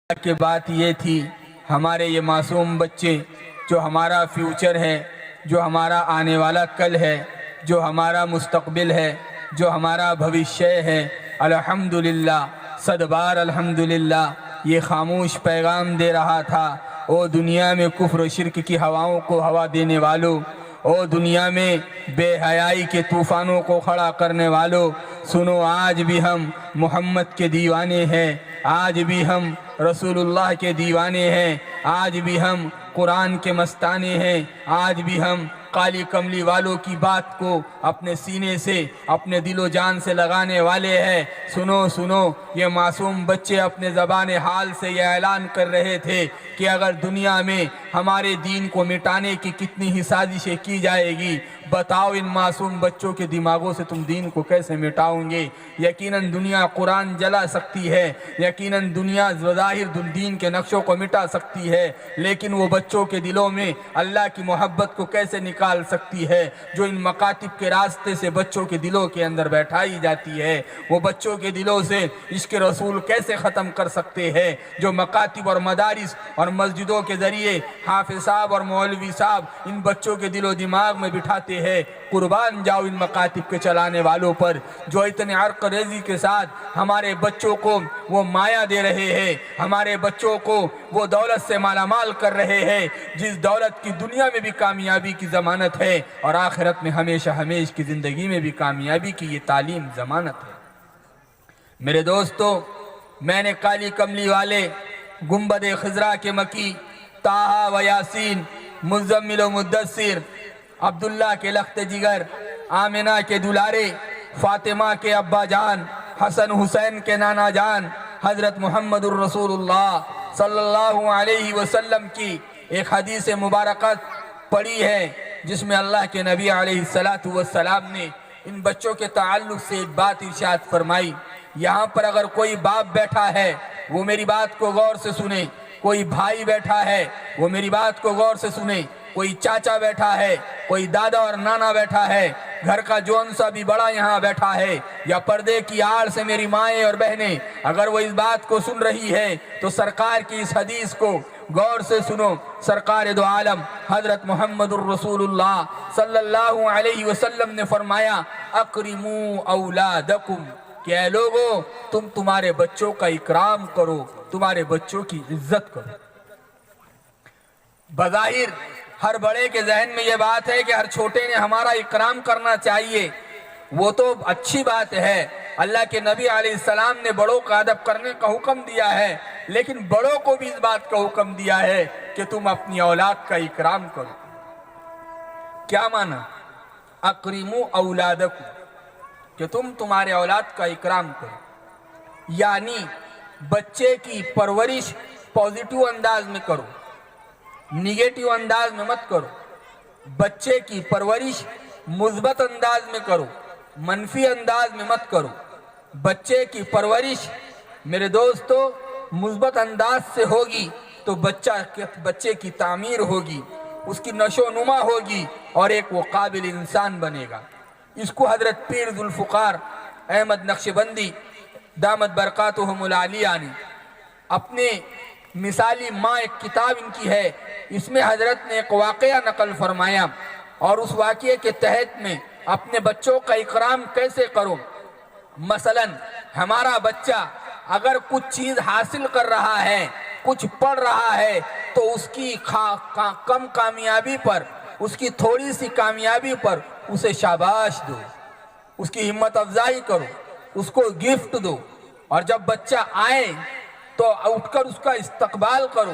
کہ بات یہ تھی ہمارے یہ معصوم بچے جو ہمارا فیوچر ہے، جو ہمارا آنے والا کل ہے، جو ہمارا مستقبل ہے، جو ہمارا بھوشیہ ہے، الحمدللہ صد بار الحمدللہ یہ خاموش پیغام دے رہا تھا، او دنیا میں کفر و شرک کی ہواؤں کو ہوا دینے والوں، او دنیا میں بے حیائی کے طوفانوں کو کھڑا کرنے والوں، سنو آج بھی ہم محمد کے دیوانے ہیں، آج بھی ہم رسول اللہ کے دیوانے ہیں، آج بھی ہم قرآن کے مستانے ہیں، آج بھی ہم کالی کملی والوں کی بات کو اپنے سینے سے اپنے دل و جان سے لگانے والے ہیں۔ سنو سنو یہ معصوم بچے اپنے زبان حال سے یہ اعلان کر رہے تھے کہ اگر دنیا میں ہمارے دین کو مٹانے کی کتنی ہی سازشیں کی جائے گی، بتاؤ ان معصوم بچوں کے دماغوں سے تم دین کو کیسے مٹاؤ گے؟ یقیناً دنیا قرآن جلا سکتی ہے، یقیناً دنیا ظاہر دین کے نقشوں کو مٹا سکتی ہے، لیکن وہ بچوں کے دلوں میں اللہ کی محبت کو کیسے نکال سکتی ہے جو ان مکاتب کے راستے سے بچوں کے دلوں کے اندر بیٹھائی جاتی ہے؟ وہ بچوں کے دلوں سے عشق رسول کیسے ختم کر سکتے ہیں جو مکاتب اور مدارس اور مسجدوں کے ذریعے حافظ صاحب اور مولوی صاحب ان بچوں کے دل و دماغ میں بٹھاتے ہیں؟ قربان جاؤ ان مکاتب کے چلانے والوں پر جو اتنے عرق ریزی کے ساتھ ہمارے بچوں کو وہ مایا دے رہے ہیں، ہمارے بچوں کو وہ دولت سے مالا مال کر رہے ہیں جس دولت کی دنیا میں بھی کامیابی کی ضمانت ہے اور آخرت میں ہمیشہ ہمیش کی زندگی میں بھی کامیابی کی یہ تعلیم ضمانت ہے۔ میرے دوستو، میں نے کالی کملی والے گنبد خضرا کے مکی، طٰہٰ و یاسین، مزمل و مدثر، عبداللہ کے لخت جگر، آمنہ کے دلارے، فاطمہ کے ابا جان، حسن حسین کے نانا جان، حضرت محمد الرسول اللہ صلی اللہ علیہ وسلم کی ایک حدیث مبارکت پڑھی ہے جس میں اللہ کے نبی علیہ السلام نے ان بچوں کے تعلق سے ایک بات ارشاد فرمائی۔ یہاں پر اگر کوئی باپ بیٹھا ہے وہ میری بات کو غور سے سنے، کوئی بھائی بیٹھا ہے وہ میری بات کو غور سے سنے، کوئی چاچا بیٹھا ہے، کوئی دادا اور نانا بیٹھا ہے، گھر کا جون سا بھی بڑا یہاں بیٹھا ہے، یا پردے کی آڑ سے میری مائیں اور بہنیں اگر وہ اس بات کو سن رہی ہے تو سرکار کی اس حدیث کو غور سے سنو۔ سرکار دو عالم حضرت محمد الرسول اللہ صلی اللہ علیہ وسلم نے فرمایا، اکرموا اولادکم، کہ اے لوگو تم تمہارے بچوں کا اکرام کرو، تمہارے بچوں کی عزت کرو۔ بظاہر ہر بڑے کے ذہن میں یہ بات ہے کہ ہر چھوٹے نے ہمارا اکرام کرنا چاہیے، وہ تو اچھی بات ہے، اللہ کے نبی علیہ السلام نے بڑوں کا ادب کرنے کا حکم دیا ہے، لیکن بڑوں کو بھی اس بات کا حکم دیا ہے کہ تم اپنی اولاد کا اکرام کرو۔ کیا معنی؟ اکرموا اولادکم، کہ تم تمہارے اولاد کا اکرام کرو، یعنی بچے کی پرورش پازیٹیو انداز میں کرو، نیگیٹو انداز میں مت کرو۔ بچے کی پرورش مثبت انداز میں کرو، منفی انداز میں مت کرو۔ بچے کی پرورش میرے دوستو مثبت انداز سے ہوگی تو بچے کی تعمیر ہوگی، اس کی نشو و نما ہوگی اور ایک وہ قابل انسان بنے گا۔ اس کو حضرت پیر ذوالفقار احمد نقشبندی دامت برکاتہم العالیہ نے اپنے مثالی ماں ایک کتاب ان کی ہے، اس میں حضرت نے ایک واقعہ نقل فرمایا اور اس واقعے کے تحت میں اپنے بچوں کا اکرام کیسے کرو۔ مثلا ہمارا بچہ اگر کچھ چیز حاصل کر رہا ہے، کچھ پڑھ رہا ہے، تو اس کی کم کامیابی پر، اس کی تھوڑی سی کامیابی پر اسے شاباش دو، اس کی ہمت افزائی کرو، اس کو گفٹ دو، اور جب بچہ آئے تو اٹھ کر اس کا استقبال کرو،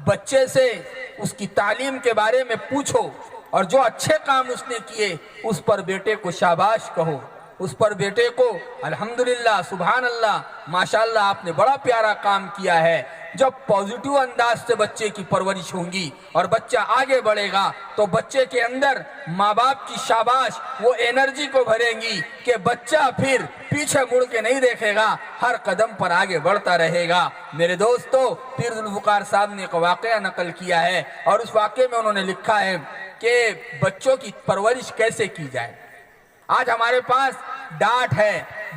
بچے سے اس کی تعلیم کے بارے میں پوچھو، اور جو اچھے کام اس نے کیے اس پر بیٹے کو شاباش کہو، اس پر بیٹے کو الحمدللہ سبحان اللہ ماشاءاللہ آپ نے بڑا پیارا کام کیا ہے۔ جب پازیٹیو انداز سے بچے کی پرورش ہوگی اور بچہ آگے بڑھے گا تو بچے کے اندر ماں باپ کی شاباش وہ انرجی کو بھریں گی کہ بچہ پھر پیچھے مڑ کے نہیں دیکھے گا، ہر قدم پر آگے بڑھتا رہے گا۔ میرے دوستو، پیر ذوالفقار صاحب نے ایک واقعہ نقل کیا ہے اور اس واقعے میں انہوں نے لکھا ہے کہ بچوں کی پرورش کیسے کی جائے۔ آج ہمارے پاس ڈانٹ ہے،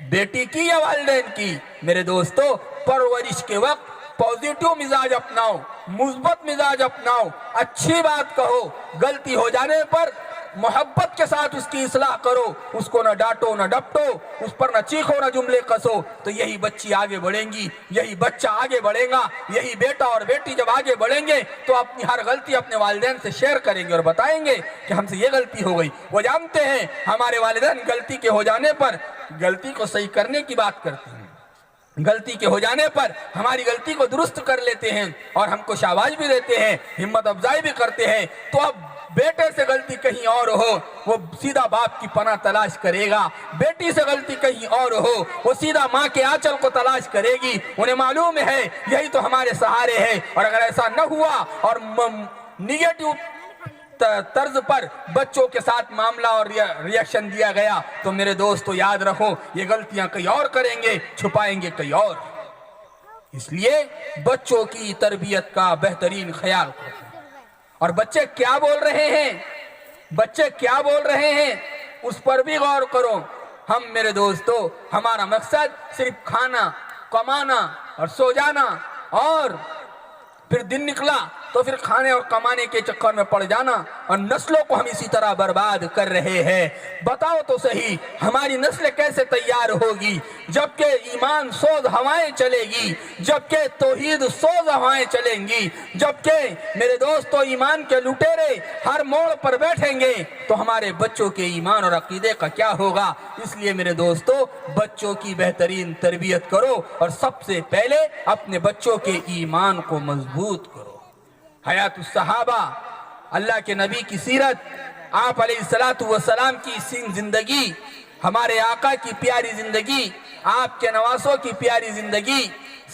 بیٹی کی یا والدین کی؟ میرے دوستو پرورش کے وقت پازیٹیو مزاج اپناؤ، مثبت مزاج اپناؤ، اچھی بات کہو، غلطی ہو جانے پر محبت کے ساتھ اس کی اصلاح کرو، اس کو نہ ڈانٹو نہ ڈپٹو، اس پر نہ چیخو نہ جملے کسو، تو یہی بچی آگے بڑھیں گی، یہی بچہ آگے بڑھے گا، یہی بیٹا اور بیٹی جب آگے بڑھیں گے تو اپنی ہر غلطی اپنے والدین سے شیئر کریں گے اور بتائیں گے کہ ہم سے یہ غلطی ہو گئی۔ وہ جانتے ہیں ہمارے والدین غلطی کے ہو جانے پر غلطی کو صحیح کرنے کی بات کرتے ہیں، غلطی کے ہو جانے پر ہماری غلطی کو درست کر لیتے ہیں اور ہم کو شاباش بھی دیتے ہیں، ہمت افزائی بھی کرتے ہیں۔ تو اب بیٹے سے غلطی کہیں اور ہو وہ سیدھا باپ کی پناہ تلاش کرے گا، بیٹی سے غلطی کہیں اور ہو وہ سیدھا ماں کے آنچل کو تلاش کرے گی۔ انہیں معلوم ہے یہی تو ہمارے سہارے ہیں، اور اگر ایسا نہ ہوا اور نیگیٹو طرز پر بچوں کے ساتھ معاملہ اور ریاکشن دیا گیا تو میرے دوستو یاد رکھو یہ غلطیاں کئی اور کریں گے، چھپائیں گے کئی اور۔ اس لیے بچوں کی تربیت کا بہترین خیال کرو۔ اور بچے کیا بول رہے ہیں، بچے کیا بول رہے ہیں اس پر بھی غور کرو۔ ہم میرے دوستو ہمارا مقصد صرف کھانا، کمانا اور سو جانا، اور پھر دن نکلا تو پھر کھانے اور کمانے کے چکر میں پڑ جانا، اور نسلوں کو ہم اسی طرح برباد کر رہے ہیں۔ بتاؤ تو صحیح ہماری نسل کیسے تیار ہوگی جبکہ ایمان سوز ہوائیں چلے گی، جبکہ توحید سوز ہوائیں چلیں گی، جبکہ میرے دوستو ایمان کے لٹیرے ہر موڑ پر بیٹھیں گے تو ہمارے بچوں کے ایمان اور عقیدے کا کیا ہوگا؟ اس لیے میرے دوستو بچوں کی بہترین تربیت کرو، اور سب سے پہلے اپنے بچوں کے ایمان کو مضبوط کرو۔ حیات الصحابہ، اللہ کے نبی کی سیرت، آپ علیہ السلام کی زندگی، ہمارے آقا کی پیاری زندگی، آپ کے نواسوں کی پیاری زندگی،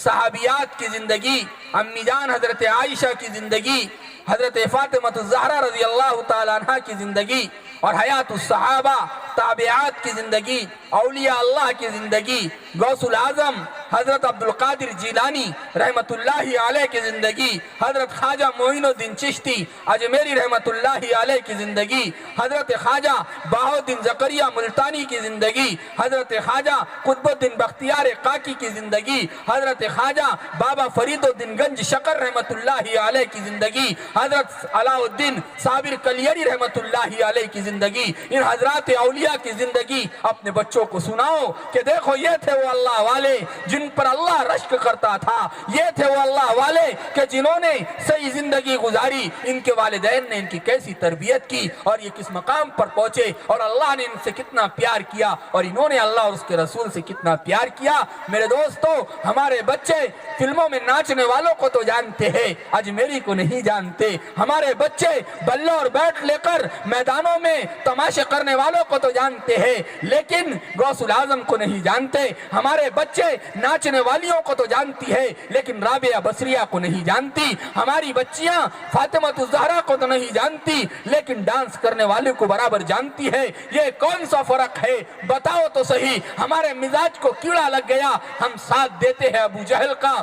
صحابیات کی زندگی، امی جان حضرت عائشہ کی زندگی، حضرت فاطمہ الزہرا رضی اللہ تعالیٰ عنہ کی زندگی، اور حیات الصحابہ تابعات کی زندگی، اولیاء اللہ کی زندگی، غوث العظم حضرت عبد القادر جیلانی رحمت اللہ علیہ کی زندگی، حضرت خواجہ معین الدین چشتی اجمیری رحمت اللہ علیہ کی زندگی، حضرت خواجہ بہاؤالدین زکریا ملتانی کی زندگی، حضرت خواجہ قطب الدین بختیار کاکی کی زندگی، حضرت خواجہ بابا فرید الدین گنج شکر رحمت اللہ علیہ کی زندگی، حضرت علاء الدین صابر کلیری رحمت اللہ علیہ کی زندگی، ان حضرات اولیاء کی زندگی اپنے بچوں کو سناؤ کہ دیکھو یہ تھے وہ اللہ والے جن پر اللہ رشک کرتا تھا، یہ تھے وہ اللہ والے کہ جنہوں نے صحیح زندگی گزاری، ان کے والدین نے ان کی کیسی تربیت کی اور یہ کس مقام پر پہنچے، اور اللہ نے ان سے کتنا پیار کیا اور انہوں نے اللہ اور اس کے رسول سے کتنا پیار کیا۔ میرے دوستو ہمارے بچے فلموں میں ناچنے والوں کو تو جانتے ہیں، اجمیری کو نہیں جانتے، ہمارے بچے بلے اور بیٹ لے کر میدانوں میں تماشے کرنے والوں کو تو جانتے ہیں لیکن غوث العظم کو نہیں جانتے، ہمارے بچے ناچنے والیوں کو تو جانتی ہے لیکن رابعہ بصریہ کو نہیں جانتی، ہماری بچیاں فاطمہ الزہرا کو تو نہیں جانتی لیکن ڈانس کرنے والے کو برابر جانتی ہے۔ یہ کون سا فرق ہے بتاؤ تو صحیح؟ ہمارے مزاج کو کیڑا لگ گیا، ہم ساتھ دیتے ہیں ابو جہل کا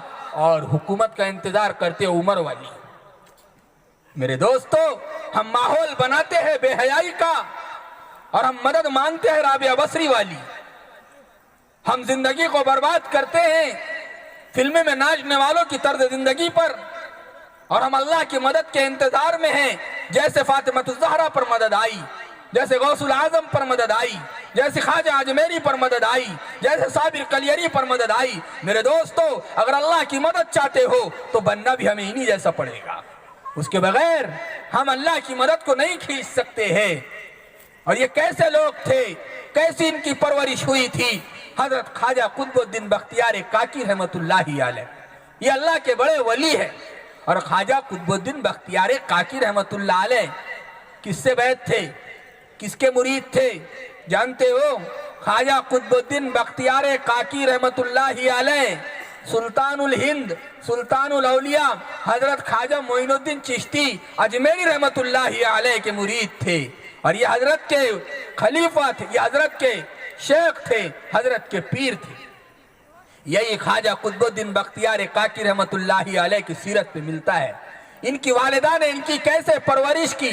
اور حکومت کا انتظار کرتے عمر والی۔ میرے دوستو ہم ماحول بناتے ہیں بے حیائی کا اور ہم مدد مانگتے ہیں رابعہ بصری والی، ہم زندگی کو برباد کرتے ہیں فلمیں میں ناچنے والوں کی طرز زندگی پر، اور ہم اللہ کی مدد کے انتظار میں ہیں جیسے فاطمہ الزہرا پر مدد آئی، جیسے غوث العظم پر مدد آئی، جیسے خواجہ اجمیری پر مدد آئی، جیسے صابر کلیری پر مدد آئی۔ میرے دوستو اگر اللہ کی مدد چاہتے ہو تو بننا بھی ہمیں انہی جیسا پڑے گا، اس کے بغیر ہم اللہ کی مدد کو نہیں کھینچ سکتے ہیں۔ اور یہ کیسے لوگ تھے، کیسی ان کی پرورش ہوئی تھی؟ حضرت خواجہ قطب الدین بختیار کاکی رحمت اللہ علیہ یہ اللہ کے بڑے ولی ہے، اور خواجہ قطب الدین بختیار کاکی رحمت اللہ علیہ کس سے بیعت تھے، کس کے مرید تھے جانتے ہو؟ خواجہ قطب الدین بختیار کاکی رحمت اللہ علیہ سلطان الہند، سلطان الاولیاء حضرت خواجہ معین الدین چشتی اجمیری رحمت اللہ علیہ کے مرید تھے، اور یہ حضرت کے خلیفہ تھے، یہ حضرت کے شیخ تھے، حضرت کے پیر تھے۔ یہی خواجہ قطب الدین بختیار کاکی رحمت اللہ علیہ کی سیرت پہ ملتا ہے، ان کی والدہ نے ان کی کیسے پرورش کی۔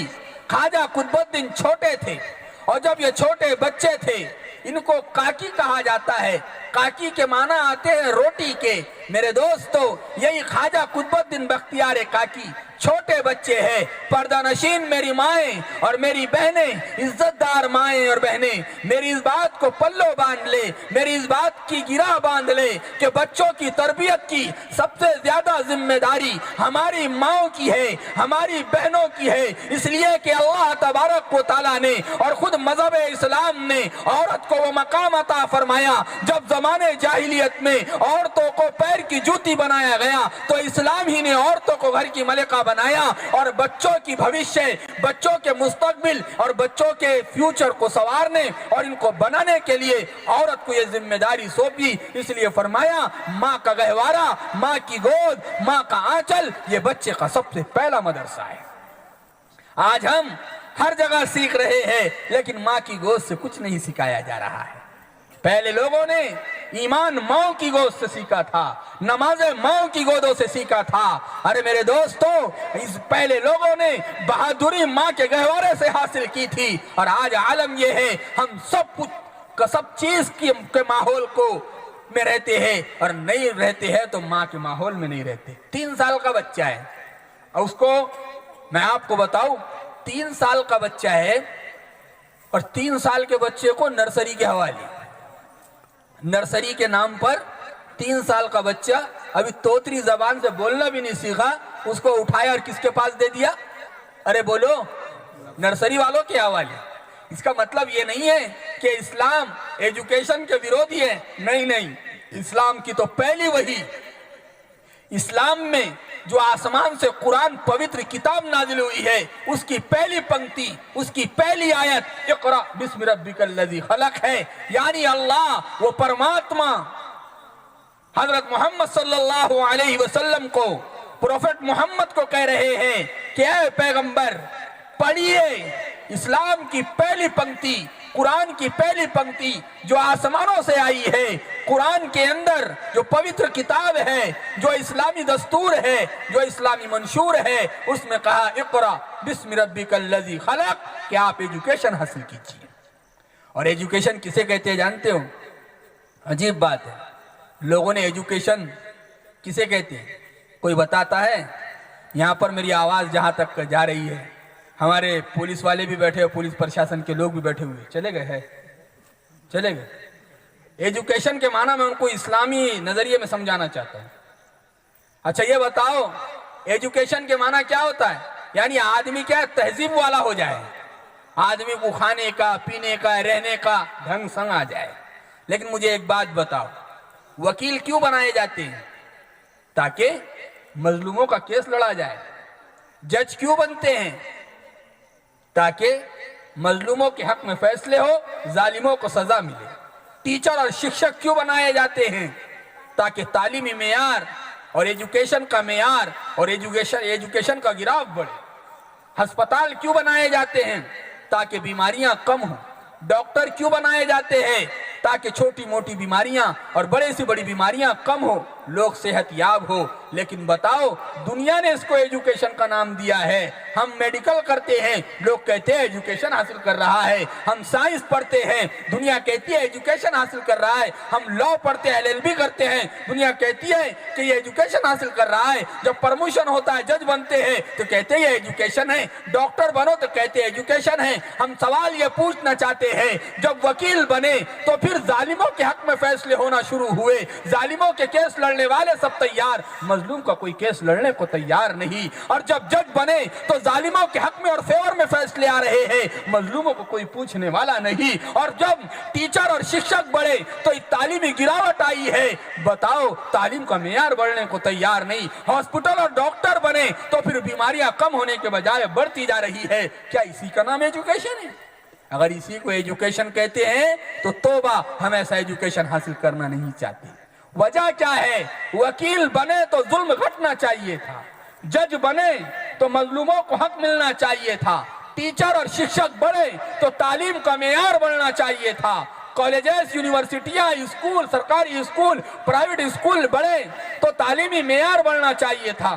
خواجہ قطب الدین چھوٹے تھے، اور جب یہ چھوٹے بچے تھے ان کو کاکی کہا جاتا ہے. کاکی کے معنی آتے ہیں روٹی کے. میرے دوستو یہی خواجہ قطب الدین بختیار کاکی چھوٹے بچے ہیں. پردہ نشین میری مائیں اور میری بہنیں, عزت دار مائیں اور بہنیں, میری اس بات کو پلو باندھ لے, میری اس بات کی گرہ باندھ لے کہ بچوں کی تربیت کی سب سے زیادہ ذمہ داری ہماری ماؤں کی ہے, ہماری بہنوں کی ہے. اس لیے کہ اللہ تبارک و تعالیٰ نے اور خود مذہب اسلام نے عورت کو وہ مقام عطا فرمایا. جب زمانے جاہلیت میں عورتوں کو پیر کی جوتی بنایا گیا تو اسلام ہی نے عورتوں کو گھر کی ملکہ بنایا اور بچوں کی بھوشیہ, بچوں کے مستقبل اور بچوں کے فیوچر کو سنوارنے اور ان کو بنانے کے لیے عورت کو یہ ذمہ داری سونپی. اس لیے فرمایا ماں کا گہوارہ, ماں کی گود, ماں کا آنچل یہ بچے کا سب سے پہلا مدرسہ ہے. آج ہم ہر جگہ سیکھ رہے ہیں لیکن ماں کی گود سے کچھ نہیں سکھایا جا رہا ہے. پہلے لوگوں نے ایمان ماں کی گود سے سیکھا تھا, نمازیں ماں کی گودوں سے سیکھا تھا. ارے میرے دوستو اس پہلے لوگوں نے بہادری ماں کے گہوارے سے حاصل کی تھی. اور آج عالم یہ ہے ہم سب چیز کے ماحول کو میں رہتے ہیں اور نہیں رہتے ہیں تو ماں کے ماحول میں نہیں رہتے. 3 سال کا بچہ ہے اور اس کو میں آپ کو بتاؤں 3 سال کا بچہ ہے اور 3 سال کے بچے کو نرسری کے حوالے, نرسری کے نام پر 3 سال کا بچہ ابھی توتری زبان سے بولنا بھی نہیں سیکھا, اس کو اٹھایا اور کس کے پاس دے دیا؟ ارے بولو, نرسری والوں کے حوالے. اس کا مطلب یہ نہیں ہے کہ اسلام ایجوکیشن کے ویرودھی ہے, نہیں, اسلام کی تو پہلی وحی, اسلام میں جو آسمان سے قرآن پوتر کتاب نازل ہوئی ہے اس کی پہلی پنکتی, اس کی پہلی آیت اقرأ بسم ربک الذی خلق ہے. یعنی اللہ وہ پرماتما حضرت محمد صلی اللہ علیہ وسلم کو, پروفٹ محمد کو کہہ رہے ہیں کہ اے پیغمبر پڑھیے اسلام کی پہلی پنکتی, قرآن کی پہلی پنکتی جو آسمانوں سے آئی ہے. قرآن کے اندر جو پوتر کتاب ہے, جو اسلامی دستور ہے, جو اسلامی منشور ہے, اس میں کہا اقرأ بسم ربک الذی خلق کہ آپ ایجوکیشن حاصل کیجیے. اور ایجوکیشن کسے کہتے ہیں جانتے ہو؟ عجیب بات ہے, لوگوں نے ایجوکیشن کسے کہتے ہیں کوئی بتاتا ہے؟ یہاں پر میری آواز جہاں تک جا رہی ہے ہمارے پولیس والے بھی بیٹھے ہوئے, پولیس پرشاسن کے لوگ بھی بیٹھے ہوئے, چلے گئے. ایجوکیشن کے معنی میں ان کو اسلامی نظریے میں سمجھانا چاہتا ہوں. اچھا یہ بتاؤ ایجوکیشن کے معنی کیا ہوتا ہے؟ یعنی آدمی کیا تہذیب والا ہو جائے, آدمی کو کھانے کا, پینے کا, رہنے کا ڈھنگ سنگ آ جائے. لیکن مجھے ایک بات بتاؤ, وکیل کیوں بنائے جاتے ہیں؟ تاکہ مظلوموں کا کیس لڑا جائے. جج کیوں بنتے ہیں؟ تاکہ مظلوموں کے حق میں فیصلے ہو, ظالموں کو سزا ملے. ٹیچر اور شکشک کیوں بنائے جاتے ہیں؟ تاکہ تعلیمی معیار اور ایجوکیشن کا معیار اور ایجوکیشن کا گراف بڑھے. ہسپتال کیوں بنائے جاتے ہیں؟ تاکہ بیماریاں کم ہوں. ڈاکٹر کیوں بنائے جاتے ہیں؟ تاکہ چھوٹی موٹی بیماریاں اور بڑے سے بڑی بیماریاں کم ہو, لوگ صحت یاب ہو. لیکن بتاؤ دنیا نے اس کو ایجوکیشن کا نام دیا ہے. ہم میڈیکل کرتے ہیں, لوگ کہتے ہیں ایجوکیشن حاصل کر رہا ہے. ہم سائنس پڑھتے ہیں, دنیا کہتی ہے ایجوکیشن حاصل کر رہا ہے. ہم لا پڑھتے ہیں, LLB کرتے ہیں, دنیا کہتی ہے کہ یہ ایجوکیشن حاصل کر رہا ہے. جب پرموشن ہوتا ہے, جج بنتے ہیں تو کہتے ہیں یہ ایجوکیشن ہے. ڈاکٹر بنو تو کہتے ہیں ایجوکیشن ہے. ہم سوال یہ پوچھنا چاہتے ہیں جب وکیل بنے تو پھر ظالموں کے حق میں فیصلے ہونا شروع ہوئے. ظالموں کے کیس لڑنے والے سب تیار, مظلوم کا کوئی کیس لڑنے کو تیار نہیں. اور جب جج بنے تو ظالموں کے حق میں اور فیور میں فیصلے آ رہے ہیں, مظلوموں کو کوئی پوچھنے والا نہیں. اور جب ٹیچر اور شکشک بڑھے تو تعلیمی گراوٹ آئی ہے. بتاؤ تعلیم کا معیار بڑھنے کو تیار نہیں. ہاسپٹل اور ڈاکٹر بنے تو پھر بیماریاں کم ہونے کے بجائے بڑھتی جا رہی ہے. کیا اسی کا نام ایجوکیشن ہے؟ اگر اسی کو ایجوکیشن کہتے ہیں تو توبہ, ہم ایسا ایجوکیشن حاصل کرنا نہیں چاہتے. وجہ کیا ہے؟ وکیل بنے تو ظلم گھٹنا چاہیے تھا, جج بنے تو مظلوموں کو حق ملنا چاہیے تھا, ٹیچر اور شکشک بڑھے تو تعلیم کا معیار بڑھنا چاہیے تھا, کالجز, یونیورسٹیاں, اسکول, سرکاری اسکول, پرائیویٹ اسکول بڑھے تو تعلیمی معیار بڑھنا چاہیے تھا.